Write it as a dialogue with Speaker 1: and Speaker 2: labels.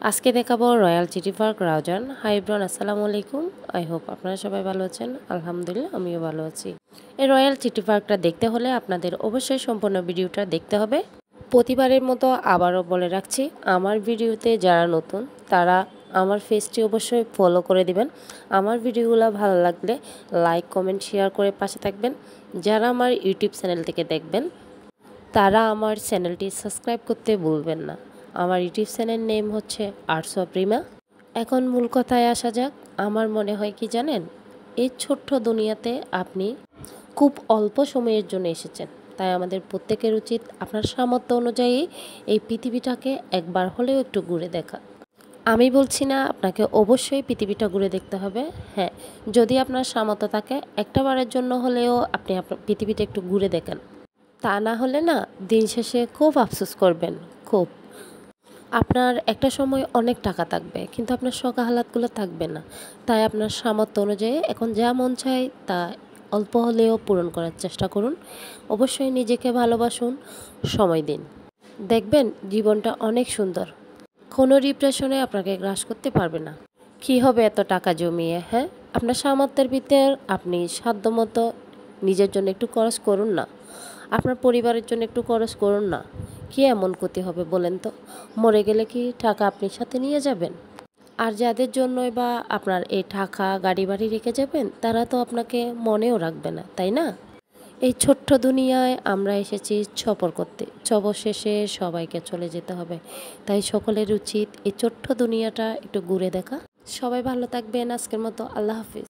Speaker 1: আজকে দেখাবো রয়্যাল চিটি পার্ক রাউজান। হাই ব্রন, আসসালামু আলাইকুম। আই হোপ আপনারা সবাই ভালো আছেন। আলহামদুলিল্লাহ, আমিও ভালো আছি। এই রয়্যাল চিটি পার্কটা দেখতে হলে আপনাদের অবশ্যই সম্পূর্ণ ভিডিওটা দেখতে হবে। প্রতিবারের মতো আবারও বলে রাখছি, আমার ভিডিওতে যারা নতুন তারা আমার ফেসটি অবশ্যই ফলো করে দিবেন। আমার ভিডিওগুলো ভালো লাগলে লাইক, কমেন্ট, শেয়ার করে পাশে থাকবেন। যারা আমার ইউটিউব চ্যানেল থেকে দেখবেন তারা আমার চ্যানেলটি সাবস্ক্রাইব করতে ভুলবেন না। আমার ইউটিউব চ্যানেল নেম হচ্ছে আর্টস অফ রিমা। এখন মূল কথায় আসা যাক। আমার মনে হয় কি জানেন, এই ছোট্ট দুনিয়াতে আপনি খুব অল্প সময়ের জন্য এসেছেন, তাই আমাদের প্রত্যেকের উচিত আপনার সামর্থ্য অনুযায়ী এই পৃথিবীটাকে একবার হলেও একটু ঘুরে দেখা। আমি বলছি না আপনাকে অবশ্যই পৃথিবীটা ঘুরে দেখতে হবে। হ্যাঁ, যদি আপনার সামর্থ্য থাকে একটা বারের জন্য হলেও আপনি আপনার পৃথিবীটা একটু ঘুরে দেখেন। তা না হলে না, দিন শেষে খুব আফসোস করবেন। খুব আপনার একটা সময় অনেক টাকা থাকবে, কিন্তু আপনার শখ হালাতগুলো থাকবে না। তাই আপনার সামর্থ্য অনুযায়ী এখন যা মন চায় তা অল্প হলেও পূরণ করার চেষ্টা করুন। অবশ্যই নিজেকে ভালোবাসুন, সময় দিন, দেখবেন জীবনটা অনেক সুন্দর। কোনো ডিপ্রেশনে আপনাকে গ্রাস করতে পারবে না। কী হবে এত টাকা জমিয়ে? হ্যাঁ, আপনার সামর্থ্যের ভিতর আপনি সাধ্যমতো নিজের জন্য একটু খরচ করুন না, আপনার পরিবারের জন্য একটু খরচ করুন না। কি এমন ক্ষতি হবে বলেন তো? মরে গেলে কি টাকা আপনি সাথে নিয়ে যাবেন? আর যাদের জন্যই বা আপনার এই টাকা গাড়ি বাড়ি রেখে যাবেন, তারা তো আপনাকে মনেও রাখবে না, তাই না? এই ছোট্ট দুনিয়ায় আমরা এসেছি সফর করতে, সফর শেষে সবাইকে চলে যেতে হবে। তাই সকলের উচিত এই ছোট্ট দুনিয়াটা একটু ঘুরে দেখা। সবাই ভালো থাকবেন। আজকের মতো আল্লাহ হাফিজ।